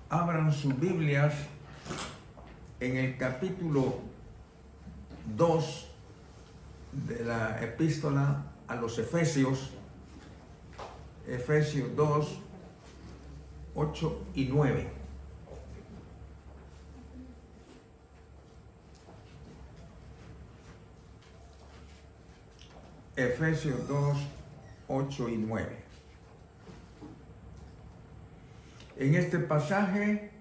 abran sus Biblias en el capítulo 2 de la epístola a los Efesios, Efesios 2, 8 y 9. Efesios 2, 8 y 9. En este pasaje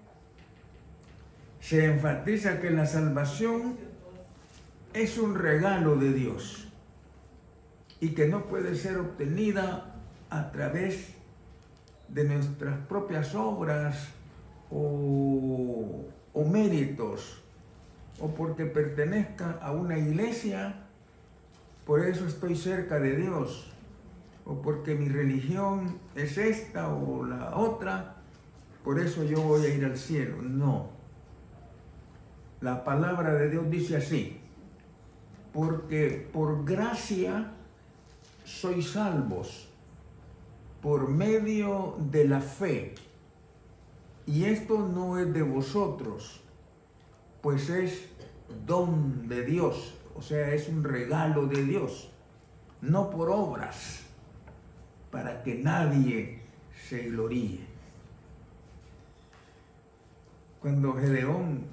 se enfatiza que la salvación es un regalo de Dios y que no puede ser obtenida a través de nuestras propias obras o méritos, o porque pertenezca a una iglesia, por eso estoy cerca de Dios, o porque mi religión es esta o la otra, por eso yo voy a ir al cielo. No. La palabra de Dios dice así: porque por gracia sois salvos por medio de la fe. Y esto no es de vosotros, pues es don de Dios, o sea, es un regalo de Dios, no por obras, para que nadie se gloríe. Cuando Gedeón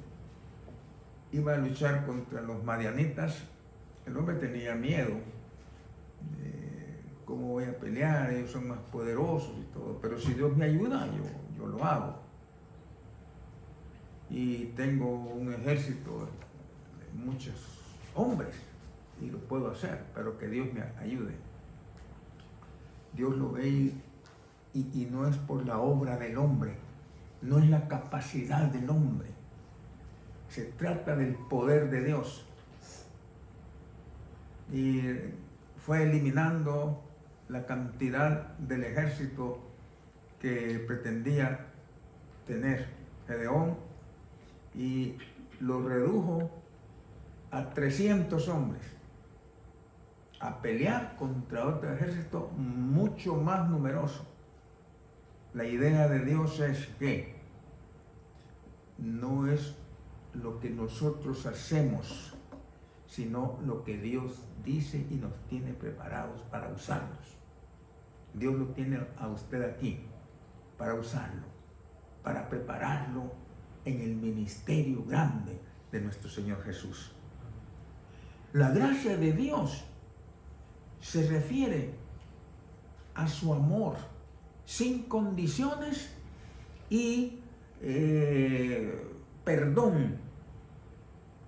iba a luchar contra los madianitas, el hombre tenía miedo. ¿Cómo voy a pelear? Ellos son más poderosos y todo. Pero si Dios me ayuda, yo lo hago. Y tengo un ejército de muchos hombres y lo puedo hacer, pero que Dios me ayude. Dios lo ve y no es por la obra del hombre, no es la capacidad del hombre. Se trata del poder de Dios. Y fue eliminando la cantidad del ejército que pretendía tener Gedeón y lo redujo a 300 hombres a pelear contra otro ejército mucho más numeroso. La idea de Dios es que no es lo que nosotros hacemos, sino lo que Dios dice y nos tiene preparados para usarlos. Dios lo tiene a usted aquí para usarlo, para prepararlo en el ministerio grande de nuestro Señor Jesús. La gracia de Dios se refiere a su amor sin condiciones y perdón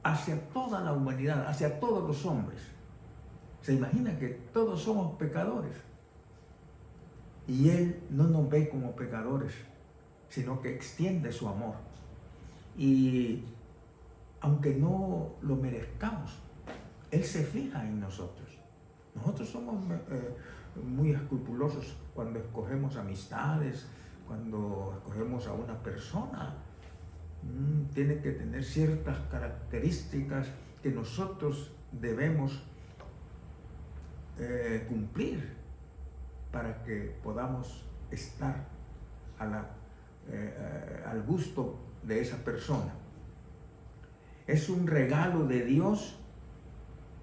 hacia toda la humanidad, hacia todos los hombres. Se imagina que todos somos pecadores y Él no nos ve como pecadores, sino que extiende su amor. Y aunque no lo merezcamos, Él se fija en nosotros. Nosotros somos muy escrupulosos cuando escogemos amistades, cuando escogemos a una persona. Tiene que tener ciertas características que nosotros debemos cumplir para que podamos estar al gusto de esa persona. Es un regalo de Dios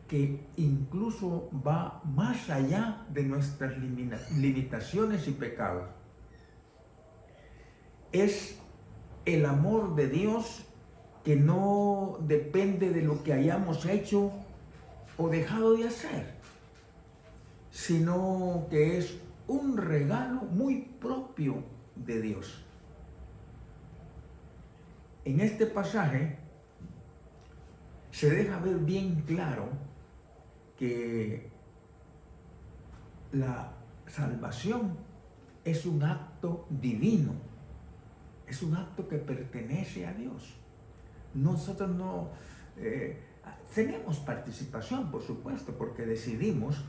que incluso va más allá de nuestras limitaciones y pecados. Es el amor de Dios que no depende de lo que hayamos hecho o dejado de hacer, sino que es un regalo muy propio de Dios. En este pasaje se deja ver bien claro que la salvación es un acto divino, es un acto que pertenece a Dios. Nosotros no tenemos participación, por supuesto, porque decidimos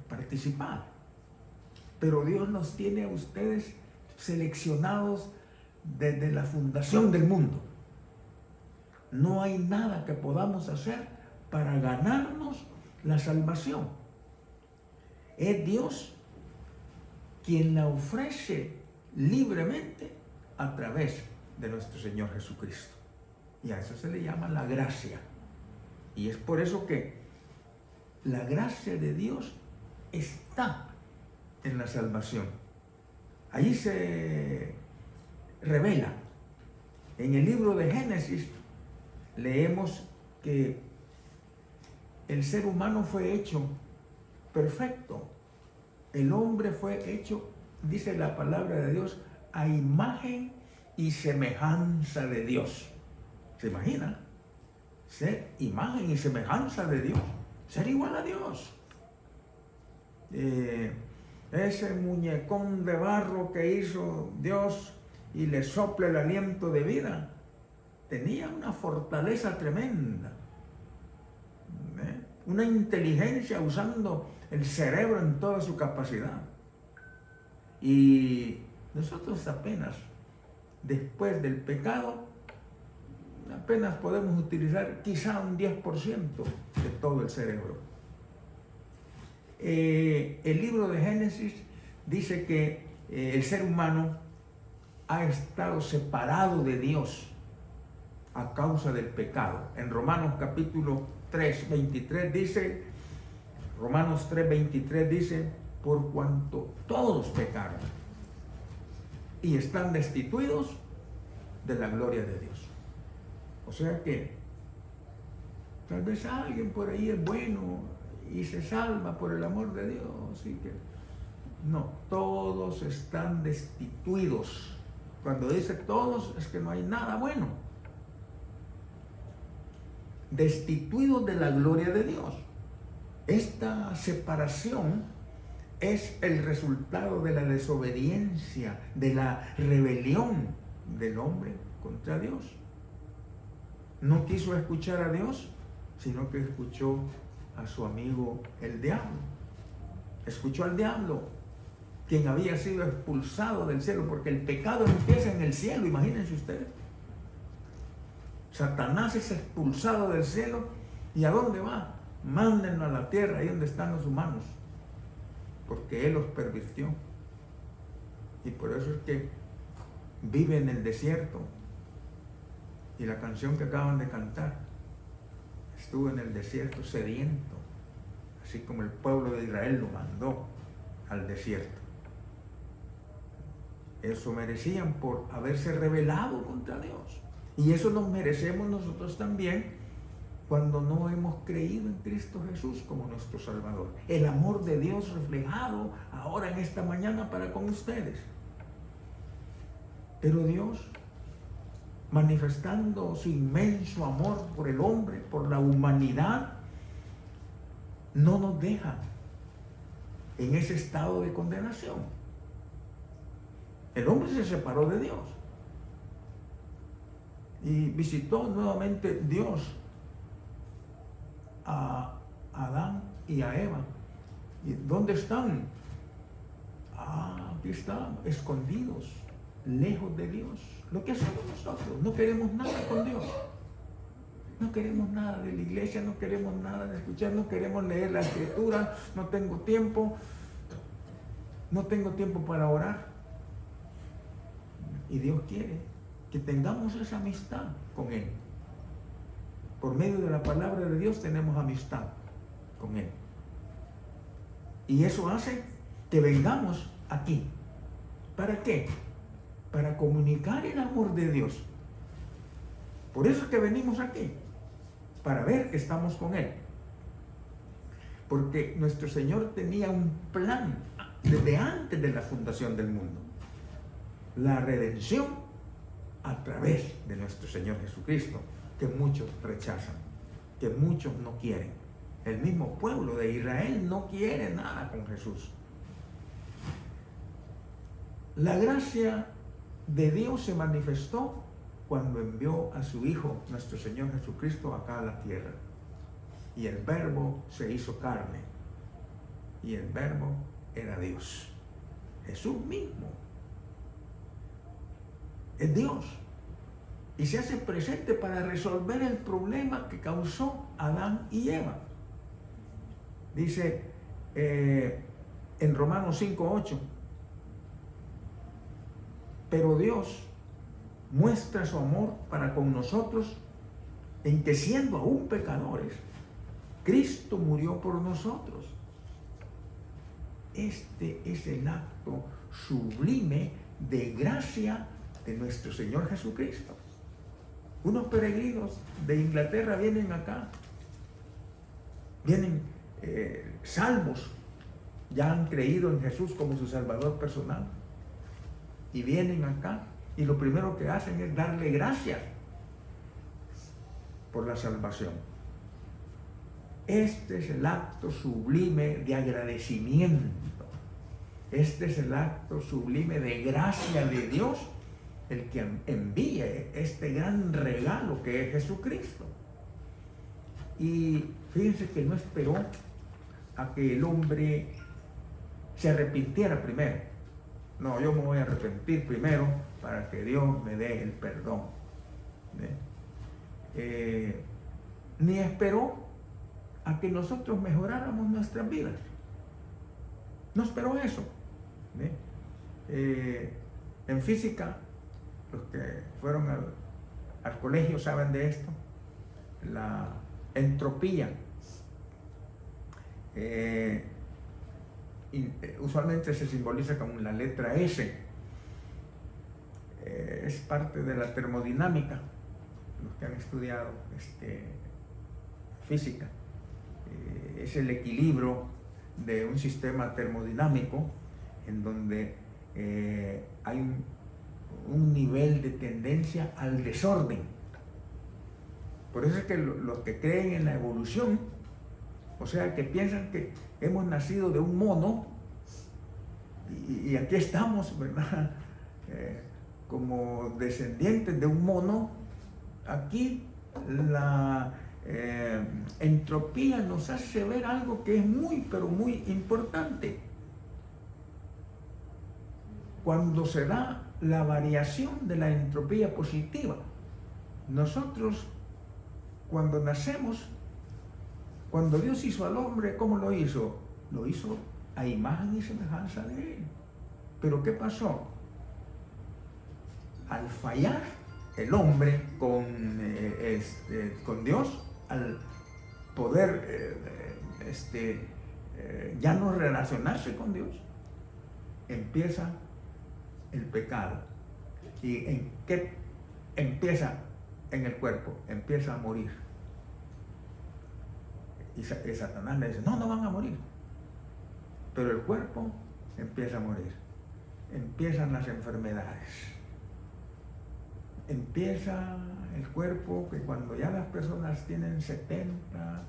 participar, pero Dios nos tiene a ustedes seleccionados desde la fundación del mundo. No hay nada que podamos hacer para ganarnos la salvación. Es Dios quien la ofrece libremente a través de nuestro Señor Jesucristo. Y a eso se le llama la gracia. Y es por eso que la gracia de Dios está en la salvación. Allí se revela. En el libro de Génesis leemos que el ser humano fue hecho perfecto. El hombre fue hecho, dice la palabra de Dios, a imagen y semejanza de Dios. ¿Se imagina? Ser imagen y semejanza de Dios. Ser igual a Dios. Ese muñecón de barro que hizo Dios y le sopla el aliento de vida, tenía una fortaleza tremenda, una inteligencia usando el cerebro en toda su capacidad. Y nosotros apenas, después del pecado, apenas podemos utilizar quizá un 10% de todo el cerebro. El libro de Génesis dice que el ser humano ha estado separado de Dios a causa del pecado. En Romanos capítulo 3, 23 dice, Romanos 3, 23 dice, por cuanto todos pecaron y están destituidos de la gloria de Dios. O sea que tal vez alguien por ahí es bueno y se salva por el amor de Dios. Y que no, todos están destituidos. Cuando dice todos es que no hay nada bueno. Destituidos de la gloria de Dios. Esta separación es el resultado de la desobediencia, de la rebelión del hombre contra Dios. No quiso escuchar a Dios, sino que escuchó a su amigo el diablo. Escuchó al diablo, quien había sido expulsado del cielo, porque el pecado empieza en el cielo, imagínense ustedes. Satanás es expulsado del cielo, ¿y a dónde va? Mándenlo a la tierra, ahí donde están los humanos, porque él los pervirtió. Y por eso es que vive en el desierto. Y la canción que acaban de cantar, estuvo en el desierto sediento, así como el pueblo de Israel lo mandó al desierto. Eso merecían por haberse rebelado contra Dios. Y eso nos merecemos nosotros también cuando no hemos creído en Cristo Jesús como nuestro Salvador. El amor de Dios reflejado ahora en esta mañana para con ustedes. Pero Dios, manifestando su inmenso amor por el hombre, por la humanidad, no nos deja en ese estado de condenación. El hombre se separó de Dios y visitó nuevamente Dios a Adán y a Eva. ¿Y dónde están? Aquí están, escondidos, lejos de Dios. Lo que hacemos nosotros, no queremos nada con Dios. No queremos nada de la iglesia, no queremos nada de escuchar, no queremos leer la escritura, no tengo tiempo para orar. Y Dios quiere que tengamos esa amistad con Él. Por medio de la palabra de Dios tenemos amistad con Él. Y eso hace que vengamos aquí. ¿Para qué? Para comunicar el amor de Dios. Por eso es que venimos aquí, para ver que estamos con Él. Porque nuestro Señor tenía un plan desde antes de la fundación del mundo. La redención a través de nuestro Señor Jesucristo, que muchos rechazan, que muchos no quieren. El mismo pueblo de Israel no quiere nada con Jesús. La gracia de Dios se manifestó cuando envió a su Hijo, nuestro Señor Jesucristo, acá a la tierra. Y el Verbo se hizo carne. Y el Verbo era Dios. Jesús mismo es Dios. Y se hace presente para resolver el problema que causó Adán y Eva. Dice en Romanos 5:8, pero Dios muestra su amor para con nosotros en que siendo aún pecadores, Cristo murió por nosotros. Este es el acto sublime de gracia de nuestro Señor Jesucristo. Unos peregrinos de Inglaterra vienen acá, vienen salvos, ya han creído en Jesús como su Salvador personal, y vienen acá y lo primero que hacen es darle gracias por la salvación. Este es el acto sublime de agradecimiento. Este es el acto sublime de gracia de Dios, el que envía este gran regalo que es Jesucristo. Y fíjense que no esperó a que el hombre se arrepintiera primero. No, yo me voy a arrepentir primero para que Dios me dé el perdón. Ni esperó a que nosotros mejoráramos nuestras vidas. No esperó eso. En física, los que fueron al colegio saben de esto. La entropía usualmente se simboliza con la letra S. Es parte de la termodinámica, los que han estudiado física. Es el equilibrio de un sistema termodinámico en donde hay un nivel de tendencia al desorden. Por eso es que los que creen en la evolución, o sea, que piensan que hemos nacido de un mono y aquí estamos, ¿verdad? Como descendientes de un mono, aquí la entropía nos hace ver algo que es muy, pero muy importante. Cuando se da la variación de la entropía positiva, nosotros cuando nacemos, cuando Dios hizo al hombre, ¿cómo lo hizo? Lo hizo a imagen y semejanza de él. Pero ¿qué pasó? Al fallar el hombre con Dios, al poder ya no relacionarse con Dios, empieza el pecado. ¿Y en qué empieza? En el cuerpo, empieza a morir. Y Satanás le dice, no van a morir. Pero el cuerpo empieza a morir. Empiezan las enfermedades. Empieza el cuerpo que cuando ya las personas tienen 70,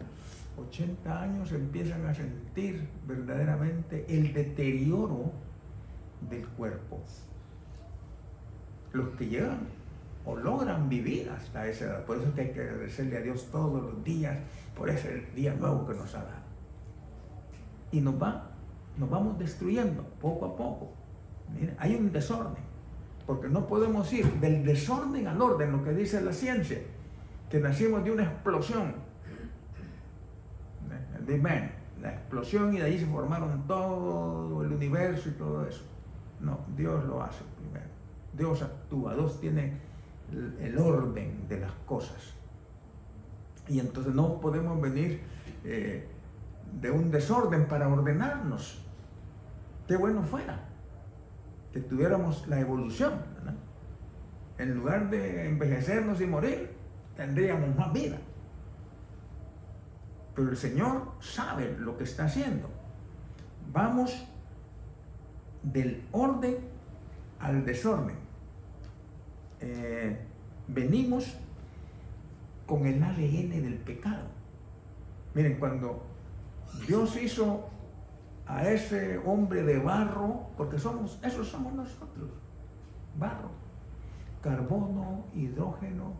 80 años empiezan a sentir verdaderamente el deterioro del cuerpo. Los que llegan o logran vivir hasta esa edad, por eso es que hay que agradecerle a Dios todos los días por ese día nuevo que nos ha dado. Y nos vamos destruyendo poco a poco. Miren, hay un desorden, porque no podemos ir del desorden al orden, lo que dice la ciencia, que nacimos de una explosión, el Big Bang, la explosión, y de ahí se formaron todo el universo y todo eso. No, Dios lo hace primero. Dios actúa, Dios tiene el orden de las cosas. Y entonces no podemos venir de un desorden para ordenarnos. Qué bueno fuera que tuviéramos la evolución, ¿verdad? En lugar de envejecernos y morir, tendríamos más vida. Pero el Señor sabe lo que está haciendo. Vamos del orden al desorden. Venimos con el ADN del pecado. Miren, cuando Dios hizo a ese hombre de barro, porque esos somos nosotros, barro, carbono, hidrógeno,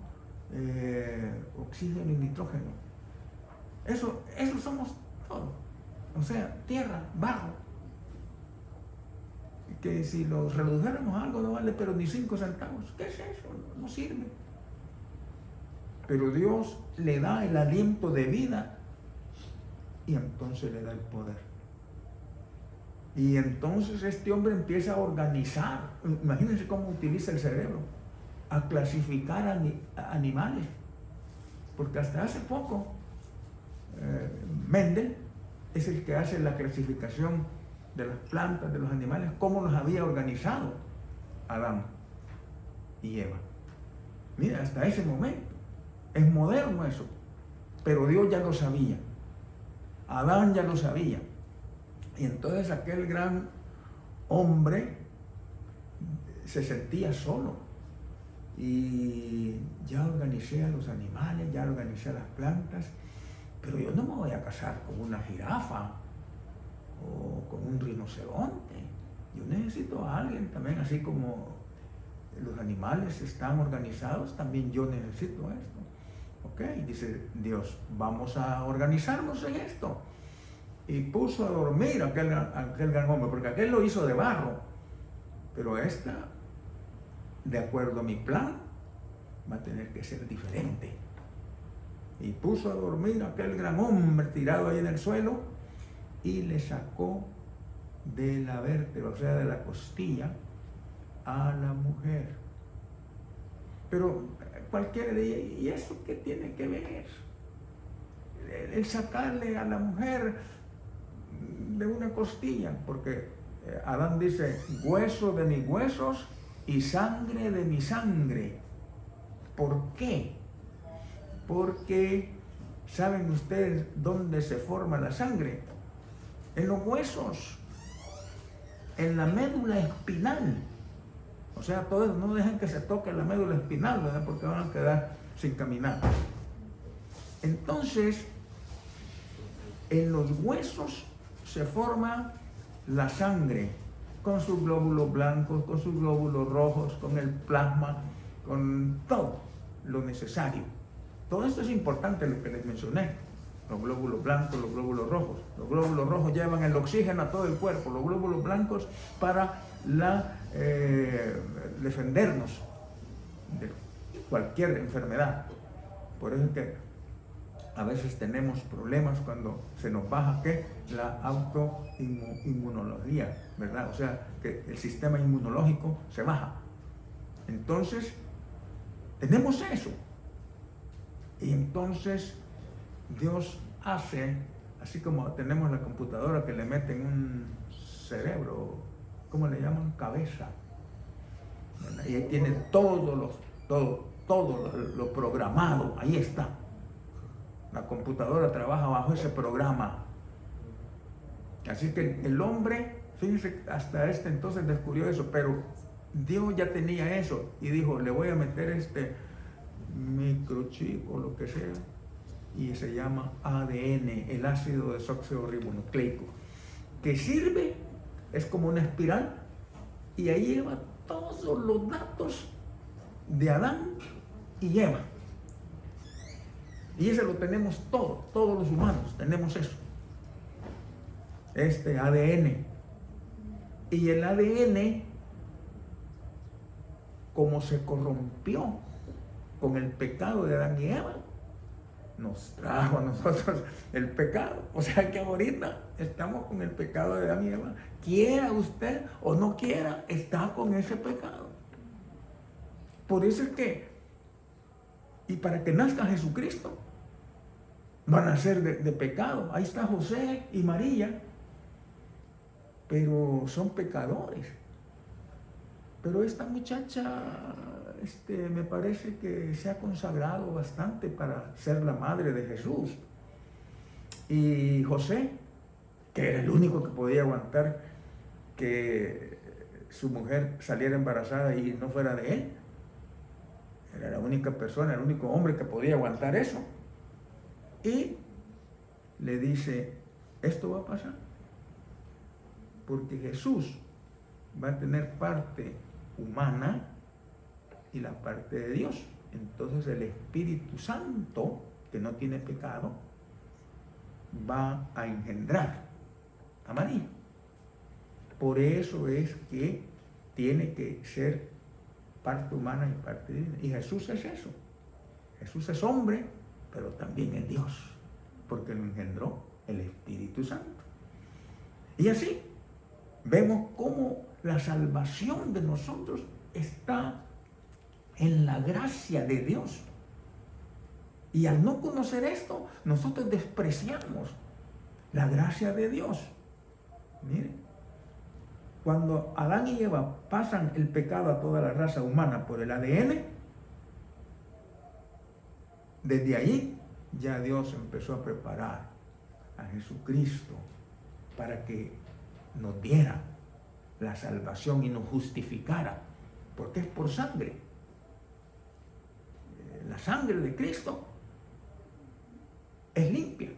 oxígeno y nitrógeno. Eso somos todos. O sea, tierra, barro. Que si los redujéramos a algo no vale pero ni 5 centavos. ¿Qué es eso? No sirve. Pero Dios le da el aliento de vida y entonces le da el poder. Y entonces este hombre empieza a organizar. Imagínense cómo utiliza el cerebro. a clasificar animales, porque hasta hace poco Mendel es el que hace la clasificación de las plantas, de los animales, cómo los había organizado Adán y Eva. Mira, hasta ese momento es moderno eso, pero Dios ya lo sabía, Adán ya lo sabía. Y entonces aquel gran hombre se sentía solo. Y ya organicé a los animales, ya organicé a las plantas, pero yo no me voy a casar con una jirafa o con un rinoceronte. Yo necesito a alguien también, así como los animales están organizados, también yo necesito esto. Ok, dice Dios, vamos a organizarnos en esto. Y puso a dormir a aquel gran hombre, porque aquel lo hizo de barro, pero esta, de acuerdo a mi plan, va a tener que ser diferente. Y puso a dormir a aquel gran hombre tirado ahí en el suelo y le sacó de la vértebra, o sea, de la costilla, a la mujer. Pero cualquiera diría, ¿y eso qué tiene que ver? El sacarle a la mujer de una costilla, porque Adán dice, hueso de mis huesos y sangre de mi sangre. ¿Por qué? Porque, ¿saben ustedes dónde se forma la sangre? En los huesos, en la médula espinal. O sea, todos no dejen que se toque la médula espinal, ¿verdad? Porque van a quedar sin caminar. Entonces, en los huesos se forma la sangre, con sus glóbulos blancos, con sus glóbulos rojos, con el plasma, con todo lo necesario. Todo esto es importante, lo que les mencioné. Los glóbulos blancos, los glóbulos rojos. Los glóbulos rojos llevan el oxígeno a todo el cuerpo. Los glóbulos blancos para defendernos de cualquier enfermedad. Por eso es que a veces tenemos problemas cuando se nos baja la autoinmunología, ¿verdad? O sea, que el sistema inmunológico se baja. Entonces, tenemos eso. Y entonces Dios hace, así como tenemos la computadora que le meten un cerebro, ¿cómo le llaman? Cabeza. ¿Verdad? Y ahí tiene todo lo programado, ahí está. La computadora trabaja bajo ese programa. Así que el hombre, fíjense, hasta entonces descubrió eso, pero Dios ya tenía eso y dijo, le voy a meter este microchip o lo que sea, y se llama ADN, el ácido desoxirribonucleico, que sirve, es como una espiral, y ahí lleva todos los datos de Adán y Eva. Y ese lo tenemos todos los humanos tenemos eso, este ADN. Y el ADN, como se corrompió con el pecado de Adán y Eva, nos trajo a nosotros el pecado. O sea que ahorita estamos con el pecado de Adán y Eva. Quiera usted o no quiera, está con ese pecado. Por eso es que, y para que nazca Jesucristo, van a ser de pecado. Ahí está José y María, pero son pecadores. Pero esta muchacha, me parece que se ha consagrado bastante para ser la madre de Jesús. Y José, que era el único que podía aguantar que su mujer saliera embarazada y no fuera de él. Era la única persona, el único hombre que podía aguantar eso. Y le dice, esto va a pasar, porque Jesús va a tener parte humana y la parte de Dios. Entonces el Espíritu Santo, que no tiene pecado, va a engendrar a María. Por eso es que tiene que ser parte humana y parte divina. Y Jesús es eso. Jesús es hombre, pero también es Dios, porque lo engendró el Espíritu Santo. Y así vemos cómo la salvación de nosotros está en la gracia de Dios. Y al no conocer esto, nosotros despreciamos la gracia de Dios. Miren, cuando Adán y Eva pasan el pecado a toda la raza humana por el ADN, desde ahí ya Dios empezó a preparar a Jesucristo para que nos diera la salvación y nos justificara, porque es por sangre. La sangre de Cristo es limpia,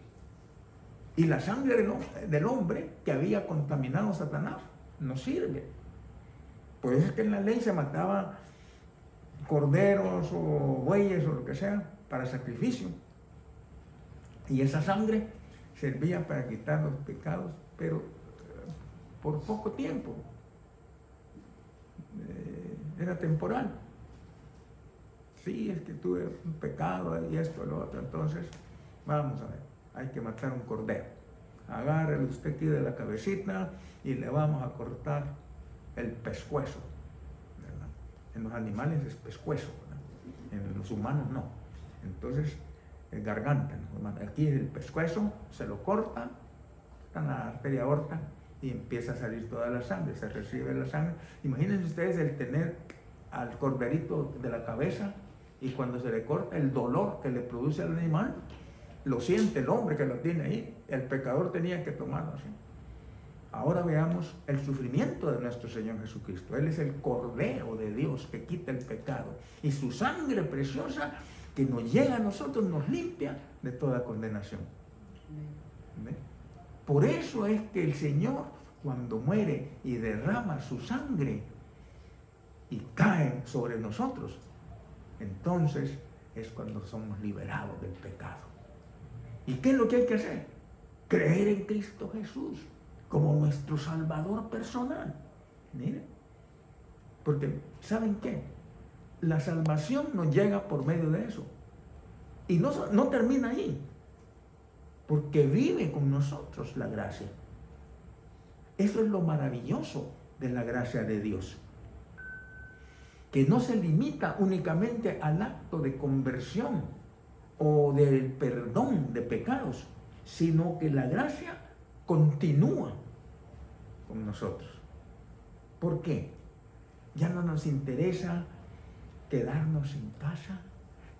y la sangre del hombre que había contaminado a Satanás no sirve. Por eso es que en la ley se mataban corderos o bueyes o lo que sea para sacrificio, y esa sangre servía para quitar los pecados, pero por poco tiempo, era temporal. Sí, es que tuve un pecado y esto, lo otro, entonces vamos a ver, hay que matar un cordero. Agárrele usted aquí de la cabecita y le vamos a cortar el pescuezo, ¿verdad? En los animales es pescuezo, ¿verdad? En los humanos no. Entonces, el garganta, ¿no? Aquí es el pescuezo, se lo corta, está en la arteria aorta y empieza a salir toda la sangre, se recibe la sangre. Imagínense ustedes el tener al corderito de la cabeza y cuando se le corta el dolor que le produce al animal, lo siente el hombre que lo tiene ahí. El pecador tenía que tomarlo así. Ahora veamos el sufrimiento de nuestro Señor Jesucristo. Él es el Cordero de Dios que quita el pecado. Y su sangre preciosa que nos llega a nosotros nos limpia de toda condenación. ¿Ve? Por eso es que el Señor, cuando muere y derrama su sangre y cae sobre nosotros, entonces es cuando somos liberados del pecado. ¿Y qué es lo que hay que hacer? Creer en Cristo Jesús como nuestro Salvador personal. Miren, porque ¿saben qué? La salvación nos llega por medio de eso. Y no termina ahí, porque vive con nosotros la gracia. Eso es lo maravilloso de la gracia de Dios, que no se limita únicamente al acto de conversión o del perdón de pecados, sino que la gracia continúa con nosotros. ¿Por qué? Ya no nos interesa quedarnos en casa,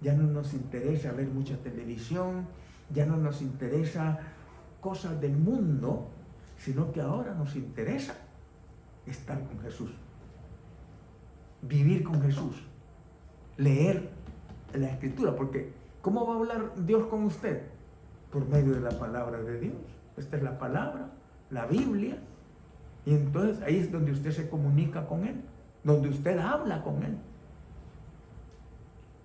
ya no nos interesa ver mucha televisión, ya no nos interesa cosas del mundo, sino que ahora nos interesa estar con Jesús, vivir con Jesús, leer la Escritura, porque ¿cómo va a hablar Dios con usted? Por medio de la palabra de Dios. Esta es la palabra, la Biblia, y entonces ahí es donde usted se comunica con Él, donde usted habla con Él.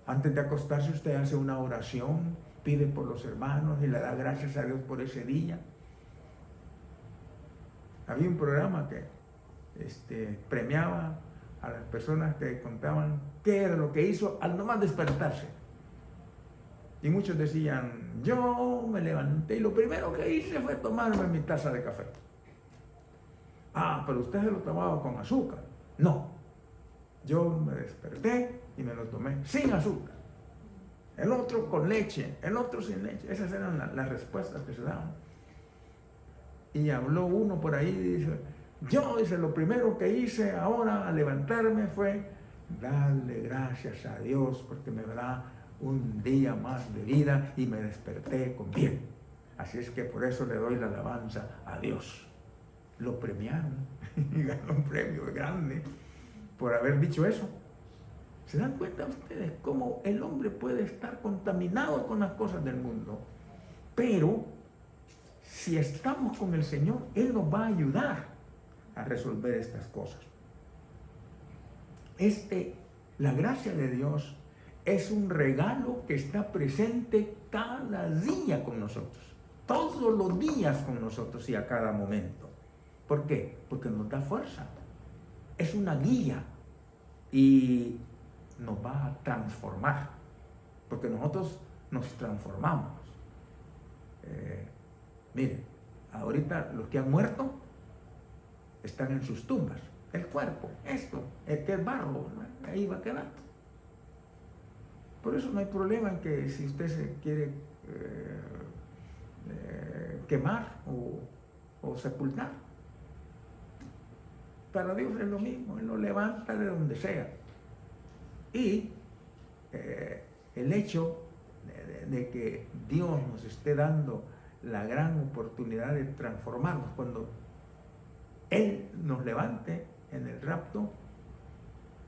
Antes de acostarse usted hace una oración, pide por los hermanos y le da gracias a Dios por ese día. Había un programa que premiaba a las personas que contaban qué era lo que hizo al nomás despertarse. Y muchos decían, yo me levanté y lo primero que hice fue tomarme mi taza de café. Ah, pero usted se lo tomaba con azúcar. No, yo me desperté y me lo tomé sin azúcar. El otro con leche, el otro sin leche. Esas eran las respuestas que se daban. Y habló uno por ahí y dice, yo, dice, lo primero que hice ahora al levantarme fue darle gracias a Dios porque me da un día más de vida y me desperté con bien. Así es que por eso le doy la alabanza a Dios. Lo premiaron y ganó un premio grande por haber dicho eso. ¿Se dan cuenta ustedes cómo el hombre puede estar contaminado con las cosas del mundo? Pero si estamos con el Señor, Él nos va a ayudar a resolver estas cosas. La gracia de Dios es un regalo que está presente cada día con nosotros, todos los días con nosotros y a cada momento. ¿Por qué? Porque nos da fuerza. Es una guía y nos va a transformar, porque nosotros nos transformamos. Miren, ahorita los que han muerto están en sus tumbas. El cuerpo, esto, el que es barro, ahí va quedando. Por eso no hay problema en que si usted se quiere quemar o sepultar. Para Dios es lo mismo, Él lo levanta de donde sea. Y el hecho de que Dios nos esté dando la gran oportunidad de transformarnos cuando Él nos levante en el rapto,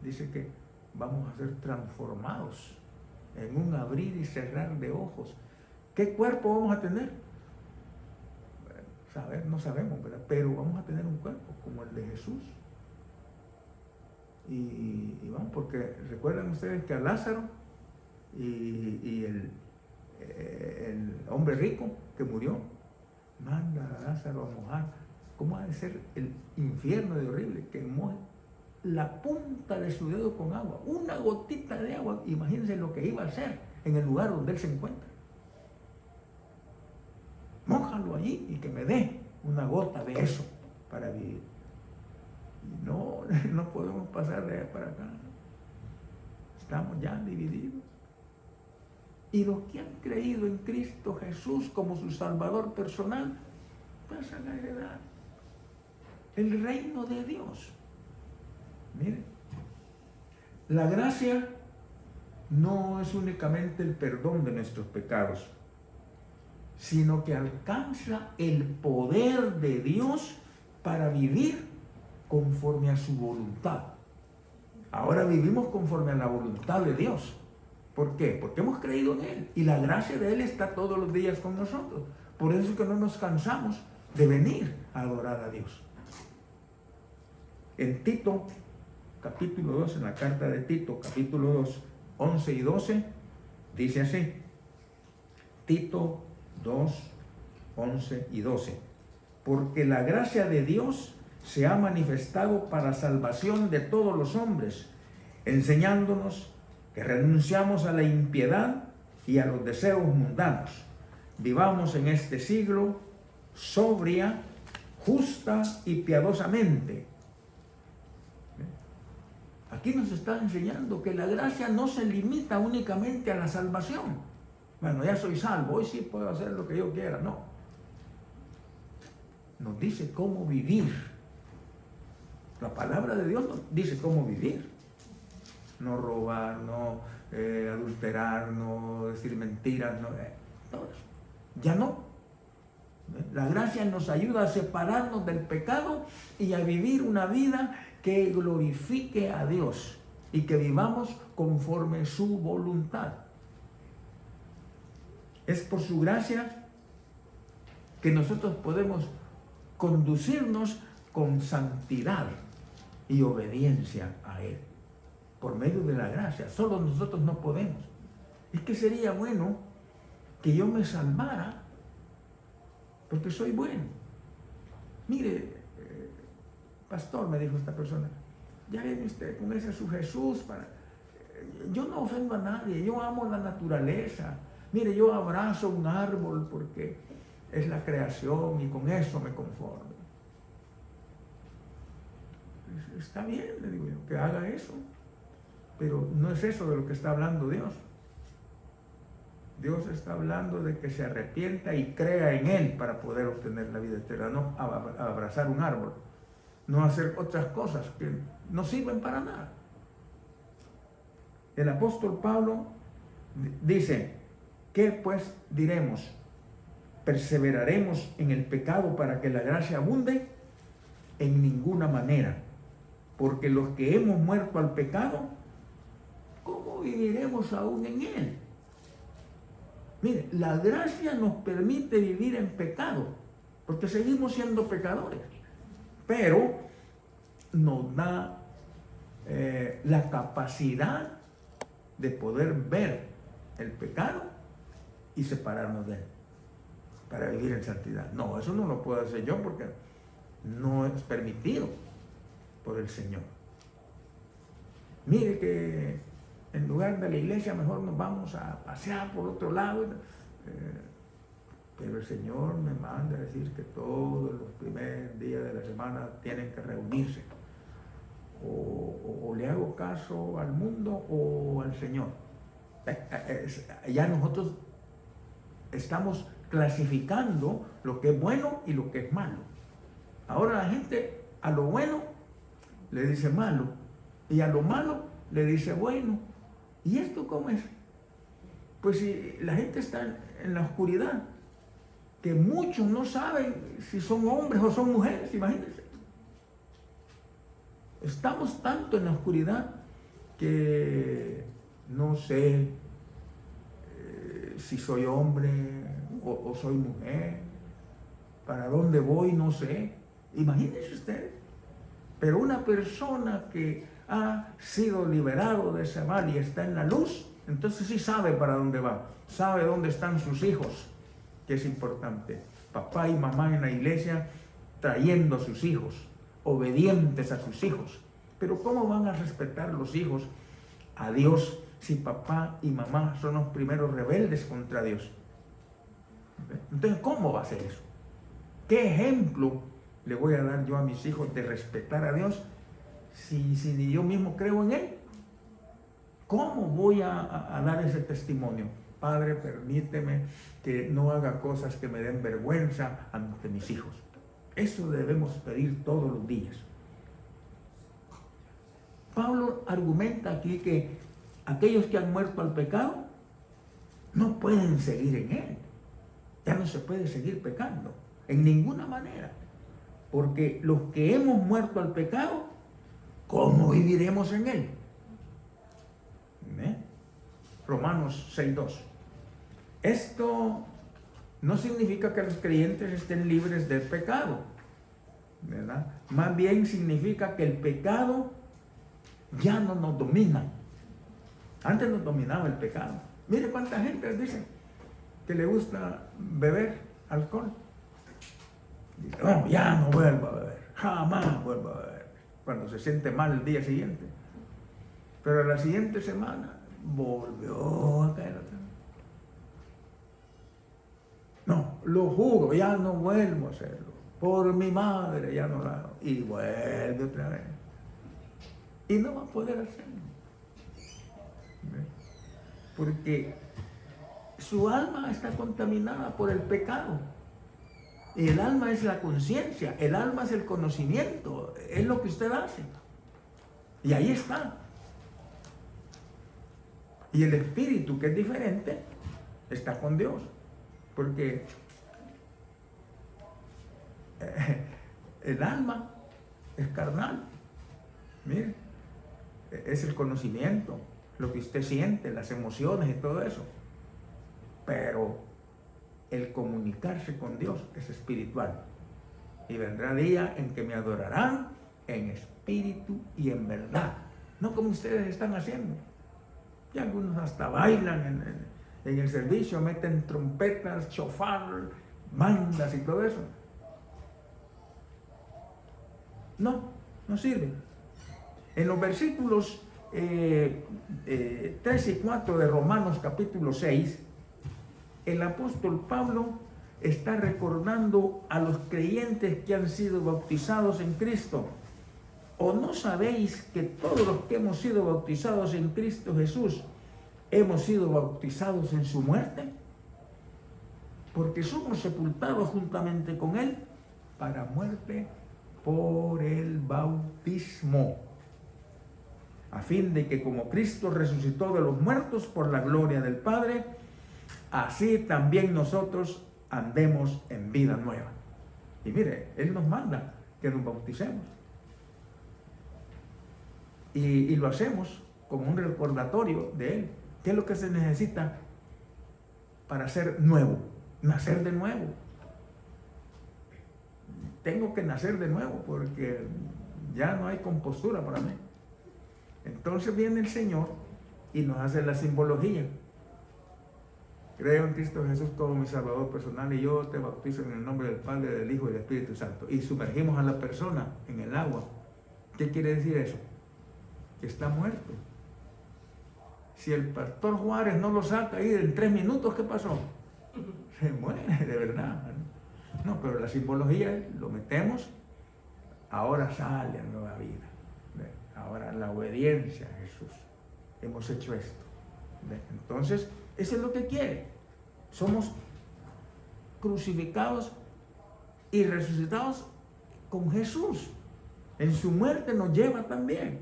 dice que vamos a ser transformados en un abrir y cerrar de ojos. ¿Qué cuerpo vamos a tener? No sabemos, ¿verdad? Pero vamos a tener un cuerpo como el de Jesús. Y vamos, porque recuerdan ustedes que a Lázaro y el hombre rico que murió, manda a Lázaro a mojar. ¿Cómo ha de ser el infierno de horrible? Que moje la punta de su dedo con agua, una gotita de agua. Imagínense lo que iba a hacer en el lugar donde él se encuentra. Mójalo allí y que me dé una gota de eso para vivir. No podemos pasar de allá para acá. Estamos ya divididos. Y los que han creído en Cristo Jesús como su Salvador personal, pasan a heredar el reino de Dios. Miren, la gracia no es únicamente el perdón de nuestros pecados, sino que alcanza el poder de Dios para vivir conforme a su voluntad. Ahora vivimos conforme a la voluntad de Dios. ¿Por qué? Porque hemos creído en Él y la gracia de Él está todos los días con nosotros. Por eso es que no nos cansamos de venir a adorar a Dios. En Tito, capítulo 2, en la carta de Tito, capítulo 2, 11 y 12, dice así. Tito 2, 11 y 12. Porque la gracia de Dios se ha manifestado para salvación de todos los hombres, enseñándonos que renunciamos a la impiedad y a los deseos mundanos. Vivamos en este siglo sobria, justa y piadosamente. Aquí nos está enseñando que la gracia no se limita únicamente a la salvación. Bueno, ya soy salvo, hoy sí puedo hacer lo que yo quiera. No. Nos dice cómo vivir. La palabra de Dios nos dice cómo vivir. No robar, no adulterar, no decir mentiras, no, todo eso. Ya no. La gracia nos ayuda a separarnos del pecado y a vivir una vida que glorifique a Dios y que vivamos conforme su voluntad. Es por su gracia que nosotros podemos conducirnos con santidad y obediencia a Él. Por medio de la gracia. Solo nosotros no podemos. Es que sería bueno que yo me salvara porque soy bueno. Mire, pastor, me dijo esta persona, ya viene usted con ese su Jesús yo no ofendo a nadie, yo amo la naturaleza. Mire, yo abrazo un árbol porque es la creación y con eso me conformo. Está bien, le digo yo, que haga eso. Pero no es eso de lo que está hablando Dios. Dios está hablando de que se arrepienta y crea en Él para poder obtener la vida eterna, no abrazar un árbol, no hacer otras cosas que no sirven para nada. El apóstol Pablo dice, ¿qué pues diremos? ¿Perseveraremos en el pecado para que la gracia abunde? En ninguna manera, porque los que hemos muerto al pecado, ¿cómo viviremos aún en él? Mire, la gracia nos permite vivir en pecado, porque seguimos siendo pecadores, pero nos da la capacidad de poder ver el pecado y separarnos de él, para vivir en santidad. No, eso no lo puedo hacer yo porque no es permitido por el Señor. Mire que en lugar de la iglesia mejor nos vamos a pasear por otro lado, pero el Señor me manda a decir que todos los primeros días de la semana tienen que reunirse. O le hago caso al mundo o al Señor. Ya nosotros estamos clasificando lo que es bueno y lo que es malo. Ahora la gente a lo bueno le dice malo y a lo malo le dice bueno. ¿Y esto cómo es? Pues si la gente está en la oscuridad, que muchos no saben si son hombres o son mujeres, imagínense. Estamos tanto en la oscuridad que no sé si soy hombre o soy mujer, para dónde voy no sé. Imagínense ustedes. Pero una persona que ha sido liberado de ese mal y está en la luz, entonces sí sabe para dónde va, sabe dónde están sus hijos, que es importante. Papá y mamá en la iglesia trayendo a sus hijos, obedientes a sus hijos. Pero ¿cómo van a respetar los hijos a Dios si papá y mamá son los primeros rebeldes contra Dios? Entonces, ¿cómo va a ser eso? ¿Qué ejemplo le voy a dar yo a mis hijos de respetar a Dios si ni yo mismo creo en Él? ¿Cómo voy a dar ese testimonio? Padre, permíteme que no haga cosas que me den vergüenza ante mis hijos. Eso debemos pedir todos los días. Pablo argumenta aquí que aquellos que han muerto al pecado no pueden seguir en él. Ya no se puede seguir pecando en ninguna manera. Porque los que hemos muerto al pecado, ¿cómo viviremos en él? Romanos 6:2. Esto no significa que los creyentes estén libres del pecado, ¿verdad? Más bien significa que el pecado ya no nos domina. Antes nos dominaba el pecado. Mire cuánta gente dice que le gusta beber alcohol. Dice, no, ya no vuelvo a beber, jamás vuelvo a beber. Cuando se siente mal el día siguiente. Pero la siguiente semana volvió a caer otra vez. No, lo juro, ya no vuelvo a hacerlo. Por mi madre ya no lo hago. Y vuelve otra vez. Y no va a poder hacerlo. Porque su alma está contaminada por el pecado. Y el alma es la conciencia, el alma es el conocimiento, es lo que usted hace. Y ahí está. Y el espíritu, que es diferente, está con Dios. Porque el alma es carnal. Mire, es el conocimiento, lo que usted siente, las emociones y todo eso. Pero el comunicarse con Dios es espiritual. Y vendrá día en que me adorarán en espíritu y en verdad. No como ustedes están haciendo. Y algunos hasta bailan en el servicio, meten trompetas, chofar, bandas y todo eso. No sirve. En los versículos 3 y 4 de Romanos capítulo 6, el apóstol Pablo está recordando a los creyentes que han sido bautizados en Cristo. ¿O no sabéis que todos los que hemos sido bautizados en Cristo Jesús hemos sido bautizados en su muerte? Porque somos sepultados juntamente con Él para muerte por el bautismo, a fin de que como Cristo resucitó de los muertos por la gloria del Padre, así también nosotros andemos en vida nueva. Y mire, Él nos manda que nos bauticemos. Y lo hacemos como un recordatorio de Él. ¿Qué es lo que se necesita para ser nuevo? Nacer de nuevo. Tengo que nacer de nuevo porque ya no hay compostura para mí. Entonces viene el Señor y nos hace la simbología. Creo en Cristo Jesús como mi Salvador personal y yo te bautizo en el nombre del Padre, del Hijo y del Espíritu Santo. Y sumergimos a la persona en el agua. ¿Qué quiere decir eso? Que está muerto. Si el pastor Juárez no lo saca ahí en 3 minutos, ¿qué pasó? Se muere de verdad. No, pero la simbología lo metemos, ahora sale a nueva vida. Ahora la obediencia a Jesús. Hemos hecho esto. Entonces, eso es lo que quiere. Somos crucificados y resucitados con Jesús. En su muerte nos lleva también.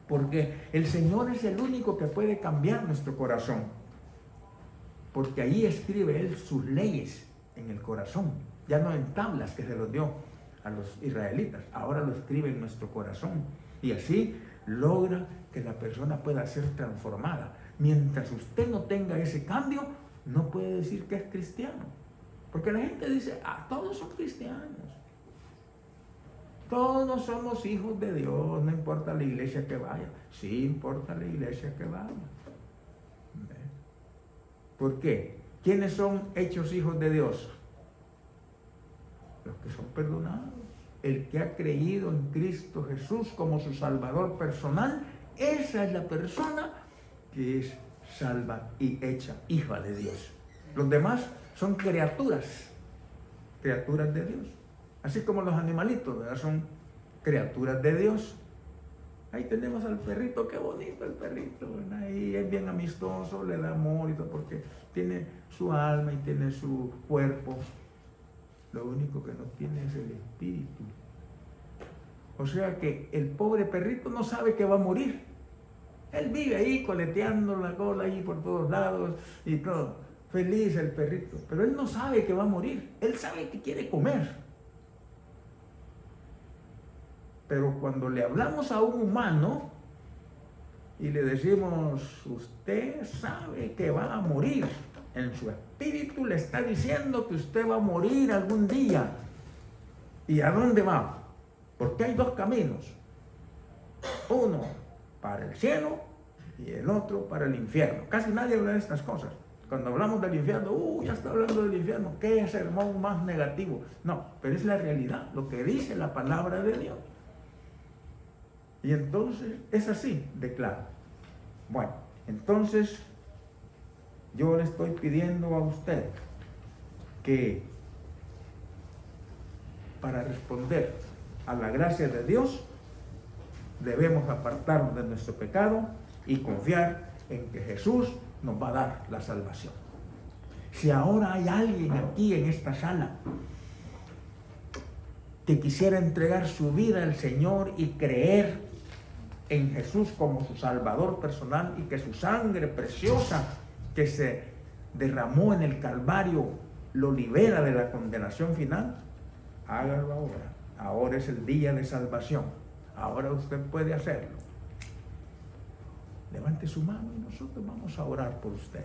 Porque el Señor es el único que puede cambiar nuestro corazón. Porque ahí escribe Él sus leyes en el corazón. Ya no en tablas que se los dio a los israelitas. Ahora lo escribe en nuestro corazón. Y así logra que la persona pueda ser transformada. Mientras usted no tenga ese cambio, no puede decir que es cristiano. Porque la gente dice, todos son cristianos. Todos somos hijos de Dios, no importa la iglesia que vaya. Sí importa la iglesia que vaya. ¿Por qué? ¿Quiénes son hechos hijos de Dios? Los que son perdonados. El que ha creído en Cristo Jesús como su Salvador personal, esa es la persona que es salva y hecha hija de Dios. Los demás son criaturas de Dios. Así como los animalitos, ¿verdad? Son criaturas de Dios. Ahí tenemos al perrito, qué bonito el perrito, ¿verdad? Ahí es bien amistoso, le da amor y todo, porque tiene su alma y tiene su cuerpo. Lo único que no tiene es el espíritu. O sea que el pobre perrito no sabe que va a morir. Él vive ahí coleteando la cola ahí por todos lados y todo. Feliz el perrito. Pero él no sabe que va a morir. Él sabe que quiere comer. Pero cuando le hablamos a un humano y le decimos, usted sabe que va a morir, en su espíritu le está diciendo que usted va a morir algún día. ¿Y a dónde va? Porque hay dos caminos. Uno para el cielo y el otro para el infierno. Casi nadie habla de estas cosas. Cuando hablamos del infierno, ya está hablando del infierno. ¿Qué sermón más negativo? No, pero es la realidad, lo que dice la palabra de Dios. Y entonces es así de claro. Bueno, entonces yo le estoy pidiendo a usted que para responder a la gracia de Dios debemos apartarnos de nuestro pecado y confiar en que Jesús nos va a dar la salvación. Si ahora hay alguien aquí en esta sala que quisiera entregar su vida al Señor y creer en Jesús como su Salvador personal y que su sangre preciosa que se derramó en el Calvario lo libera de la condenación final, hágalo ahora. Ahora es el día de salvación. Ahora usted puede hacerlo. Levante su mano y nosotros vamos a orar por usted.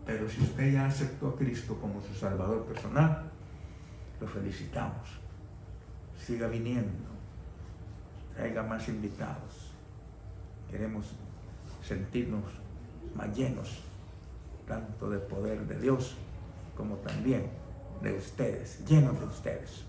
Pero si usted ya aceptó a Cristo como su Salvador personal, lo felicitamos. Siga viniendo. Traiga más invitados. Queremos sentirnos más llenos, tanto del poder de Dios como también de ustedes, llenos de ustedes.